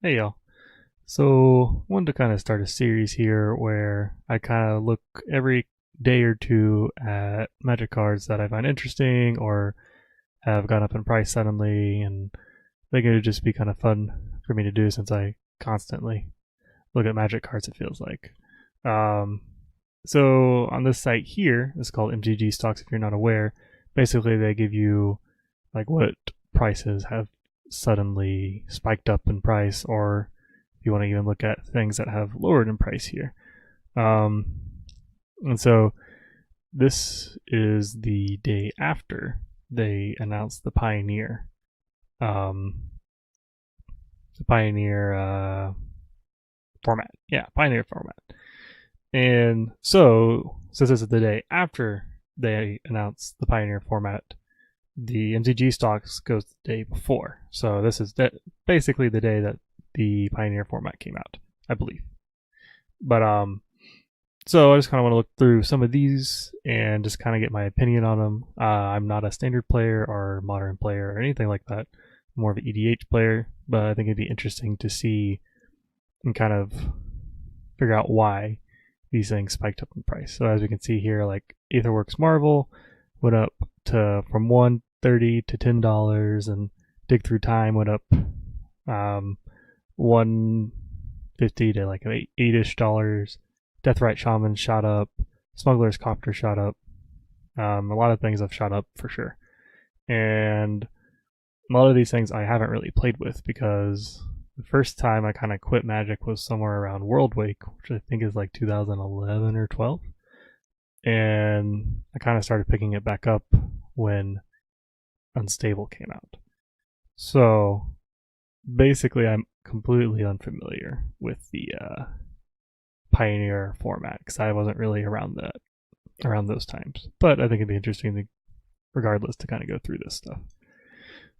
Hey y'all. So, wanted to kind of start a series here where I kind of look every day or two at magic cards that I find interesting or have gone up in price suddenly, and I think it would just be kind of fun for me to do since I constantly look at magic cards, it feels like. Um, so, on this site here, it's called MTG Stocks if you're not aware. Basically, they give you like what prices have suddenly spiked up in price, or if you want to even look at things that have lowered in price here. Um, and so this is the day after they announced um, the Pioneer format. Yeah, Pioneer format. And so, since this is the day after they announced the Pioneer format, the MTG stocks goes the day before. So this is basically the day that the Pioneer format came out, I believe. But so I just kind of want to look through some of these and just kind of get my opinion on them. I'm not a standard player or modern player or anything like that. I'm more of an EDH player, but I think it'd be interesting to see and kind of figure out why these things spiked up in price. So as we can see here, like Aetherworks Marvel went up to from $130 to $10, and Dig Through Time went up 150 to like eight-ish dollars. Deathrite Shaman shot up. Smuggler's Copter shot up. A lot of things have shot up for sure, and a lot of these things I haven't really played with because the first time I kind of quit Magic was somewhere around World Wake, which I think is like 2011 or 12. And I kind of started picking it back up when Unstable came out. So basically, I'm completely unfamiliar with the Pioneer format because I wasn't really around those times. But I think it'd be interesting, regardless, to kind of go through this stuff.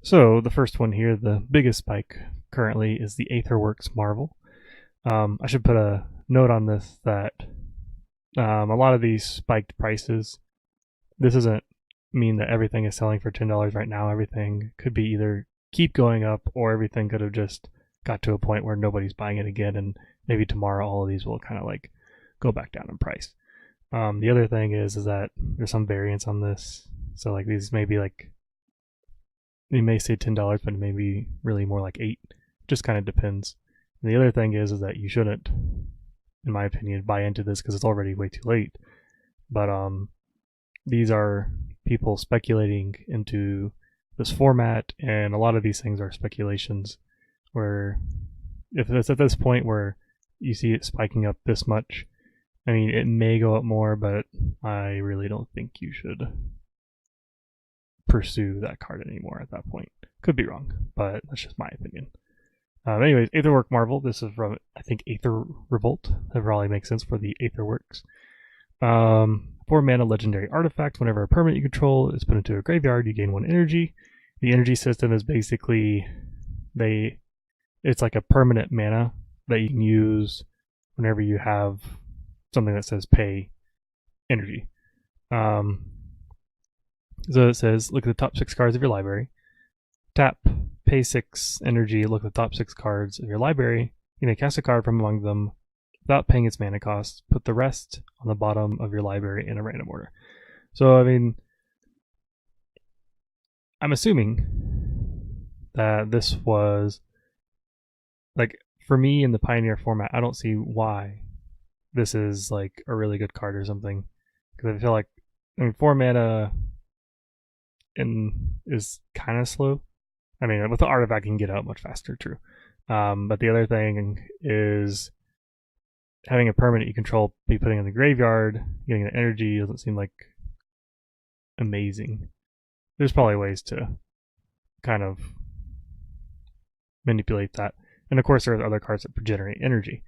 So the first one here, the biggest spike currently, is the Aetherworks Marvel. I should put a note on this that a lot of these spiked prices, this doesn't mean that everything is selling for $10 right now. Everything could be either keep going up, or everything could have just got to a point where nobody's buying it again, and maybe tomorrow all of these will kind of like go back down in price. The other thing is that there's some variance on this. So like these may be like, you may say $10, but it may be really more like 8. Just kind of depends. And the other thing is that you shouldn't, in my opinion, buy into this because it's already way too late. But these are people speculating into this format, and a lot of these things are speculations. Where if it's at this point where you see it spiking up this much, I mean, it may go up more, but I really don't think you should pursue that card anymore at that point. Could be wrong, but that's just my opinion. Anyways, Aetherwork Marvel. This is from, I think, Aether Revolt. That probably makes sense for the Aetherworks. 4 mana legendary artifact. Whenever a permanent you control is put into a graveyard, you gain 1 energy. The energy system is basically it's like a permanent mana that you can use whenever you have something that says pay energy. So it says, look at the top 6 cards of your library. Tap, pay 6 energy, look at the top 6 cards of your library. You may cast a card from among them without paying its mana cost. Put the rest on the bottom of your library in a random order. So, I mean, I'm assuming that this was, like, for me in the Pioneer format, I don't see why this is, like, a really good card or something. Because I feel like, 4 mana is kind of slow. I mean, with the artifact, you can get out much faster, true. But the other thing is having a permanent you control be putting in the graveyard, getting the energy doesn't seem like amazing. There's probably ways to kind of manipulate that. And of course, there are other cards that generate energy.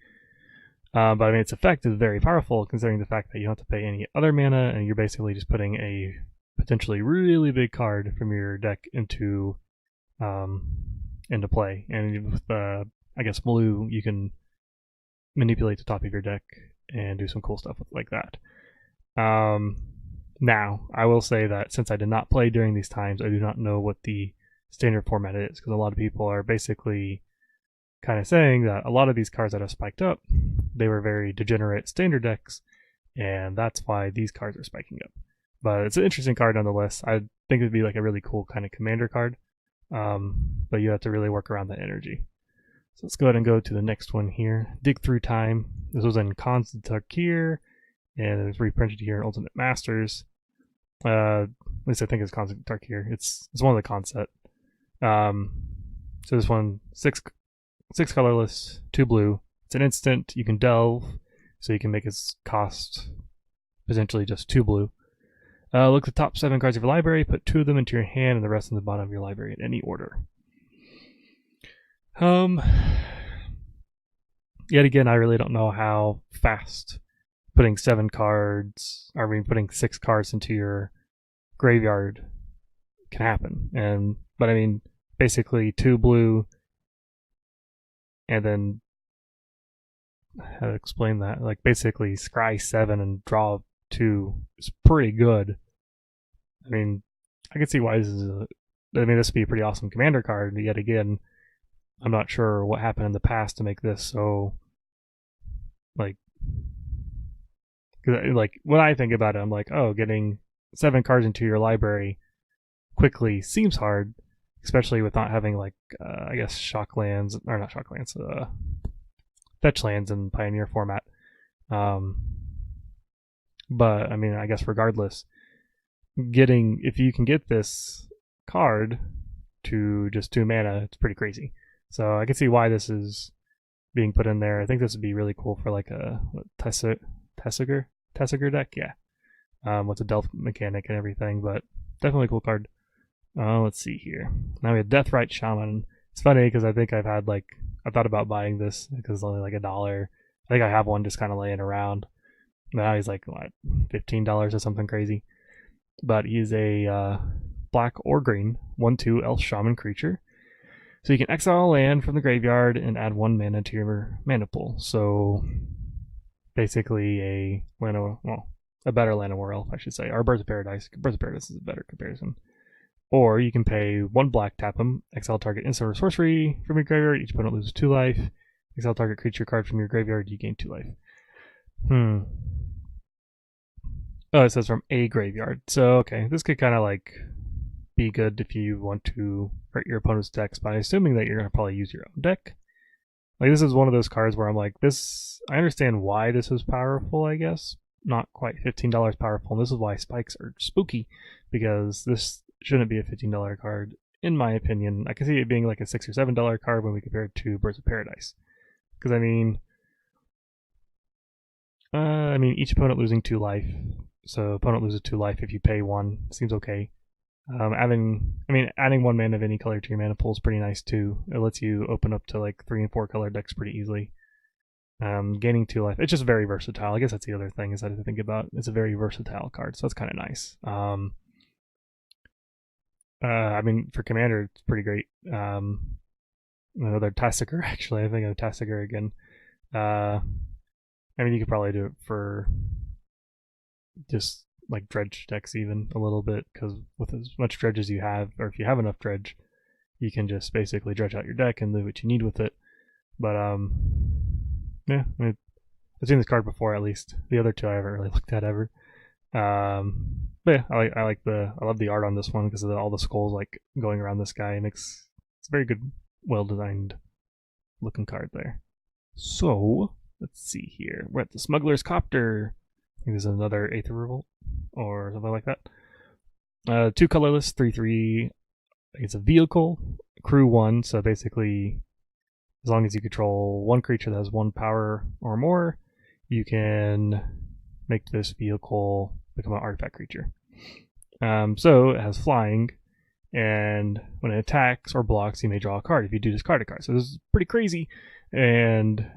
But I mean, its effect is very powerful considering the fact that you don't have to pay any other mana, and you're basically just putting a potentially really big card from your deck into play. And with I guess blue, you can manipulate the top of your deck and do some cool stuff like that. Now, I will say that since I did not play during these times, I do not know what the standard format is, because a lot of people are basically kind of saying that a lot of these cards that have spiked up, they were very degenerate standard decks, and that's why these cards are spiking up. But it's an interesting card nonetheless. I think it'd be like a really cool kind of commander card, but you have to really work around the energy. So let's go ahead and go to the next one here. Dig Through Time. This was in Constant Tarkir, and it was reprinted here in Ultimate Masters. At least I think it's Constant Tarkir. It's one of the concept. So this one, six colorless, 2 blue. It's an instant. You can delve, so you can make its cost potentially just 2 blue. Look at the top 7 cards of your library, put 2 of them into your hand and the rest in the bottom of your library in any order. Yet again, I really don't know how fast putting 7 cards, putting 6 cards into your graveyard can happen. But I mean, basically 2 blue, and then how to explain that? Like basically scry 7 and draw 2 is pretty good. I mean, I can see why this is this would be a pretty awesome commander card. Yet again, I'm not sure what happened in the past to make this so like when I think about it, I'm like, oh, getting 7 cards into your library quickly seems hard, especially with not having like I guess shock lands, or not shock lands, fetch lands in Pioneer format. But I mean, I guess regardless, if you can get this card to just 2 mana, it's pretty crazy. So I can see why this is being put in there. I think this would be really cool for like a Tessiger deck, yeah. With the Delph mechanic and everything, but definitely a cool card. Let's see here. Now we have Deathrite Shaman. It's funny because I think I thought about buying this because it's only like $1. I think I have one just kind of laying around. Now he's like, what, $15 or something crazy. But he's a black or green 1/2 elf shaman creature. So you can exile a land from the graveyard and add 1 mana to your mana pool. So basically a better Land of War Elf, I should say. Or Birds of Paradise. Birds of Paradise is a better comparison. Or you can pay 1 black, tap them, exile target instant or sorcery from your graveyard. Each opponent loses 2 life. Exile target creature card from your graveyard. You gain 2 life. Oh, it says from a graveyard. So, okay, this could kind of like be good if you want to hurt your opponent's decks by assuming that you're going to probably use your own deck. Like, this is one of those cards where I'm like, I understand why this is powerful, I guess. Not quite $15 powerful, and this is why spikes are spooky, because this shouldn't be a $15 card, in my opinion. I can see it being like a $6 or $7 card when we compare it to Birds of Paradise. Because, I mean, each opponent losing 2 life. So opponent loses 2 life if you pay 1. Seems okay. Adding 1 mana of any color to your mana pool is pretty nice too. It lets you open up to like 3 and 4 color decks pretty easily. Gaining 2 life. It's just very versatile. I guess that's the other thing is that to think about. It's a very versatile card, so that's kind of nice. For commander, it's pretty great. Another Tessiger, actually. I think of Tessiger again. You could probably do it for just like dredge decks even a little bit, because with as much dredge as you have, or if you have enough dredge, you can just basically dredge out your deck and do what you need with it. But yeah, I've seen this card before at least. The other 2 I haven't really looked at ever. But yeah, I love the art on this one because of all the skulls like going around this guy. It's a very good, well designed looking card there. So let's see here. We're at the Smuggler's Copter. I think there's another Aether Revolt or something like that. 2 colorless, 3/3. It's a vehicle, crew 1. So basically, as long as you control 1 creature that has 1 power or more, you can make this vehicle become an artifact creature. So it has flying, and when it attacks or blocks, you may draw a card. If you do, discard a card. So this is pretty crazy, and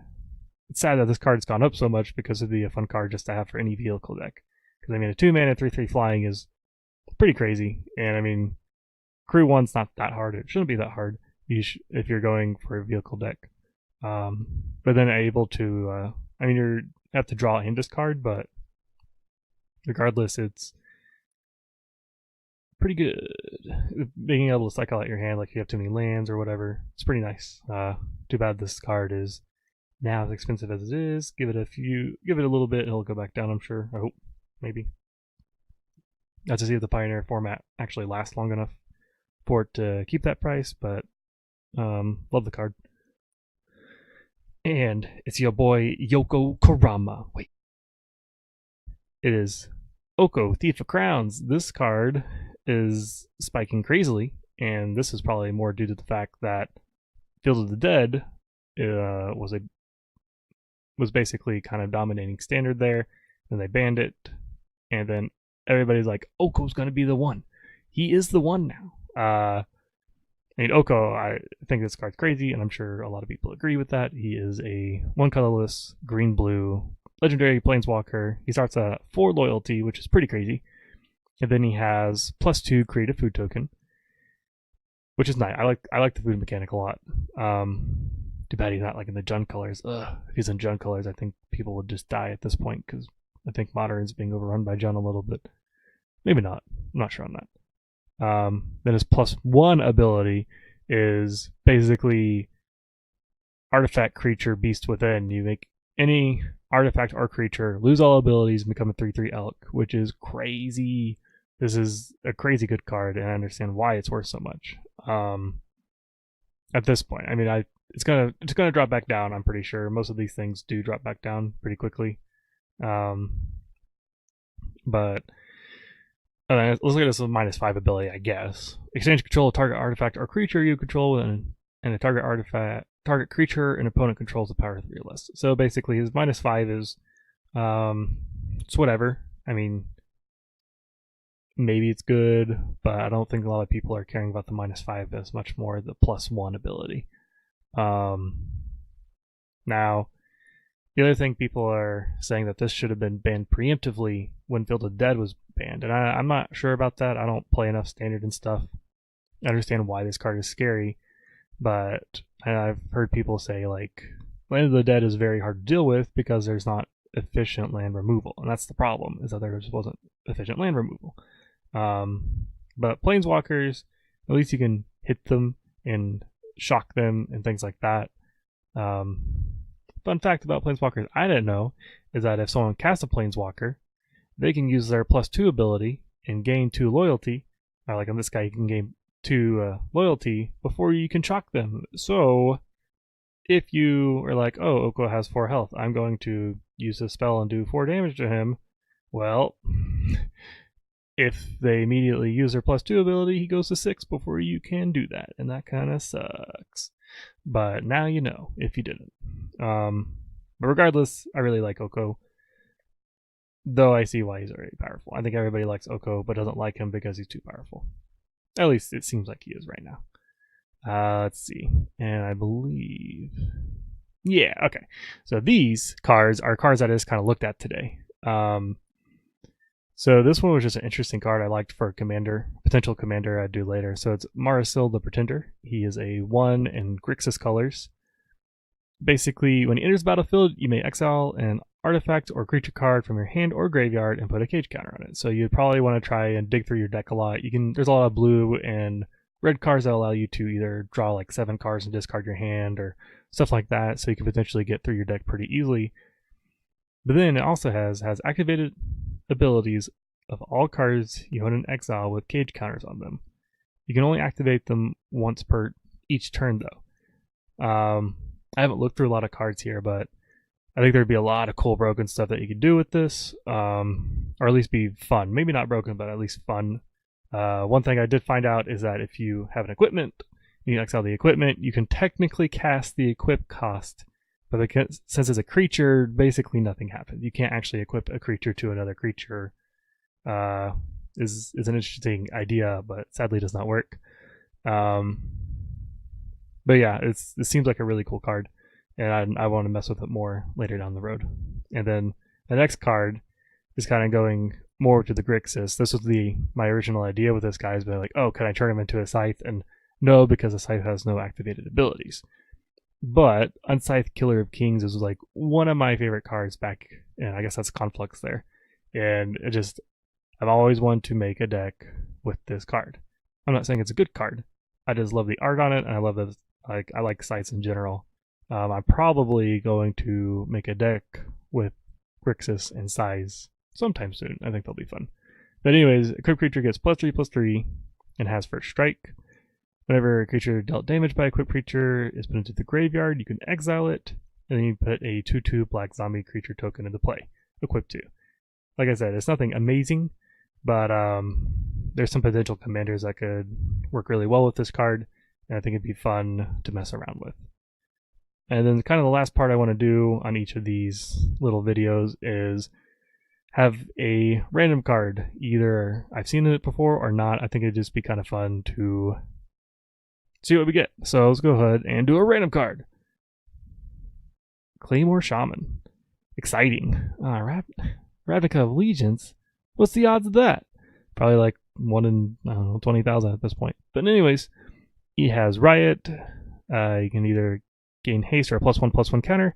it's sad that this card's gone up so much because it'd be a fun card just to have for any vehicle deck. Because a 2 mana 3/3 flying is pretty crazy, and crew 1's not that hard. It shouldn't be that hard if you're going for a vehicle deck. But then able to, you have to draw and discard, but regardless, it's pretty good. Being able to cycle out your hand like you have too many lands or whatever, it's pretty nice. Too bad this card is now as expensive as it is. Give it a little bit, it'll go back down, I'm sure. I hope, maybe. Not to see if the Pioneer format actually lasts long enough for it to keep that price, but love the card. And it's your boy Yoko Kurama. Wait. It is Oko, Thief of Crowns. This card is spiking crazily, and this is probably more due to the fact that Field of the Dead was basically kind of dominating standard there, and they banned it, and then everybody's like, Oko's gonna be the one. He is the one now. I mean, Oko, I think this card's crazy, and I'm sure a lot of people agree with that. He is a one colorless, green-blue, legendary planeswalker. He starts at 4 loyalty, which is pretty crazy. And then he has +2 create a food token, which is nice. I like the food mechanic a lot. Too bad he's not like in the Jund colors. If he's in Jund colors, I think people would just die at this point because I think Modern is being overrun by Jund a little bit. Maybe not. I'm not sure on that. Then his +1 ability is basically artifact, creature, beast within. You make any artifact or creature lose all abilities and become a 3/3 elk, which is crazy. This is a crazy good card, and I understand why it's worth so much. At this point, I mean, it's gonna drop back down. I'm pretty sure most of these things do drop back down pretty quickly. But let's look at this with -5 ability, I guess. Exchange control of target artifact or creature you control, and a target creature and opponent controls the power of 3 or less. So basically, his -5 is it's whatever. I mean, maybe it's good, but I don't think a lot of people are caring about the -5 as much more the +1 ability. Now, the other thing people are saying that this should have been banned preemptively when Field of Dead was banned, and I'm not sure about that. I don't play enough standard and stuff. I understand why this card is scary, but I've heard people say like Land of the Dead is very hard to deal with because there's not efficient land removal, and that's the problem, is that there just wasn't efficient land removal. But Planeswalkers, at least you can hit them and shock them and things like that. Fun fact about Planeswalkers I didn't know is that if someone casts a Planeswalker, they can use their +2 ability and gain 2 loyalty. Like on this guy, you can gain 2 loyalty before you can shock them. So if you are like, oh, Oko has 4 health, I'm going to use this spell and do 4 damage to him. Well, if they immediately use their +2 ability, he goes to 6 before you can do that, and that kind of sucks. But now you know if you didn't. But regardless, I really like Oko, though I see why he's already powerful. I think everybody likes Oko, but doesn't like him because he's too powerful. At least it seems like he is right now. Let's see. And I believe... Yeah, okay. So these cards are cards I just kind of looked at today. So this one was just an interesting card I liked for a commander, potential commander I'd do later. So it's Marasil the Pretender. He is a 1 in Grixis colors. Basically, when he enters the battlefield, you may exile an artifact or creature card from your hand or graveyard and put a cage counter on it. So you'd probably want to try and dig through your deck a lot. There's a lot of blue and red cards that allow you to either draw like 7 cards and discard your hand or stuff like that, so you can potentially get through your deck pretty easily. But then it also has activated abilities of all cards you own in exile with cage counters on them. You can only activate them once per each turn, though. I haven't looked through a lot of cards here, but I think there'd be a lot of cool broken stuff that you could do with this, or at least be fun. Maybe not broken, but at least fun. One thing I did find out is that if you have an equipment, you can exile the equipment, you can technically cast the equip cost, but since it's a creature, basically nothing happens. You can't actually equip a creature to another creature. Is an interesting idea, but sadly does not work. But yeah, it seems like a really cool card, and I want to mess with it more later down the road. And then the next card is kind of going more to the Grixis. This was my original idea with this guy, has been like, oh, can I turn him into a Scythe? And no, because the Scythe has no activated abilities. But Unscythe Killer of Kings is like one of my favorite cards back, and I guess that's Conflux there. And I've always wanted to make a deck with this card. I'm not saying it's a good card. I just love the art on it, and I love that. I like Scythes in general. I'm probably going to make a deck with Grixis and Scythes sometime soon. I think they'll be fun. But anyways, equipped creature gets +3/+3 and has first strike. Whenever a creature dealt damage by a equipped creature is put into the graveyard, you can exile it, and then you put a 2/2 black zombie creature token into play, equipped to. Like I said, it's nothing amazing, but there's some potential commanders that could work really well with this card, and I think it'd be fun to mess around with. And then kind of the last part I want to do on each of these little videos is have a random card. Either I've seen it before or not. I think it'd just be kind of fun to see what we get. So let's go ahead and do a random card. Claymore Shaman. Exciting. Ravnica of Allegiance. What's the odds of that? Probably like 1 in, I don't know, 20,000 at this point. But anyways, he has Riot. You can either gain haste or a +1/+1 counter.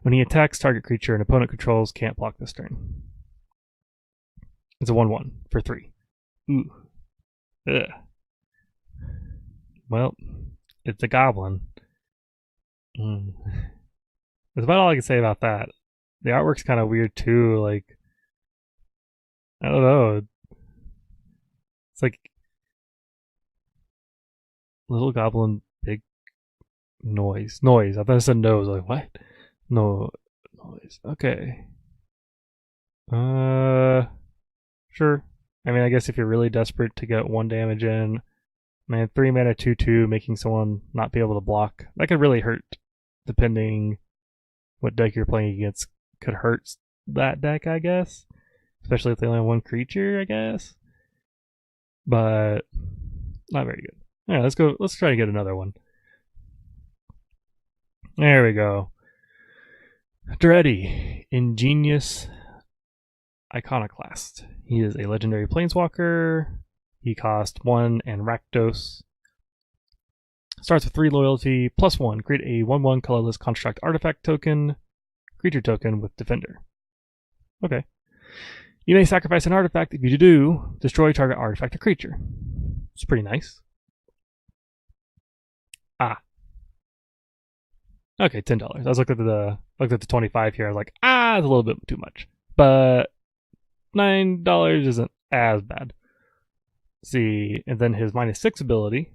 When he attacks, target creature an opponent controls can't block this turn. It's a 1/1 for 3. Ooh. Ugh. Well, it's a goblin. That's about all I can say about that. The artwork's kind of weird too. Like, I don't know. It's like little goblin, big noise. Noise. I thought I said nose. Like, what? No noise. Okay. Sure. I mean, I guess if you're really desperate to get 1 damage in, man, 3 mana 2/2, making someone not be able to block, that could really hurt. Depending what deck you're playing against, could hurt that deck, I guess. Especially if they only have 1 creature, I guess. But not very good. Yeah, let's go. Let's try to get another one. There we go. Dreddy, Ingenious Iconoclast. He is a legendary planeswalker. He costs 1 and Rakdos. Starts with 3 loyalty, +1. Create a 1/1 colorless construct artifact token, creature token with Defender. Okay. You may sacrifice an artifact. If you do, destroy target artifact or creature. It's pretty nice. Okay, $10. I was looking at the 25 here. I was like, it's a little bit too much. But $9 isn't as bad. Let's see, and then his -6 ability.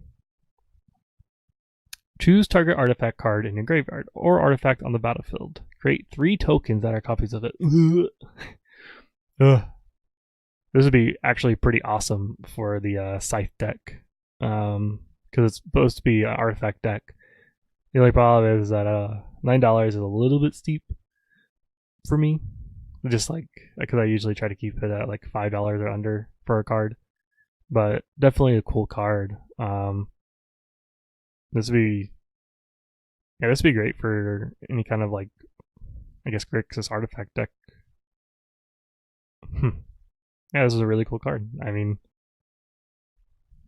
Choose target artifact card in your graveyard or artifact on the battlefield. Create 3 tokens that are copies of it. Ugh. This would be actually pretty awesome for the Scythe deck, because it's supposed to be an artifact deck. The only problem is that $9 is a little bit steep for me. Just like, because I usually try to keep it at like $5 or under for a card. But definitely a cool card. This would be great for any kind of, like, I guess, Grixis artifact deck. Yeah, this is a really cool card. I mean,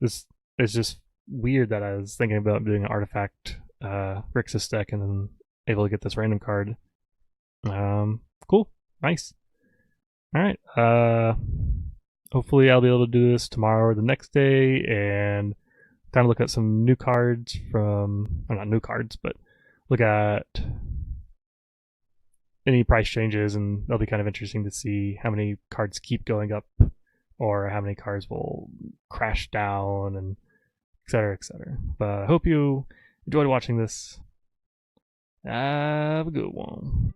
this is just weird that I was thinking about doing an artifact Grixis deck and then able to get this random card. Cool. Nice. Alright. Hopefully I'll be able to do this tomorrow or the next day and kind of look at some new cards from, well, not new cards, but look at any price changes, and that'll be kind of interesting to see how many cards keep going up or how many cards will crash down, and etc., etc. But I hope you enjoyed watching this. Have a good one.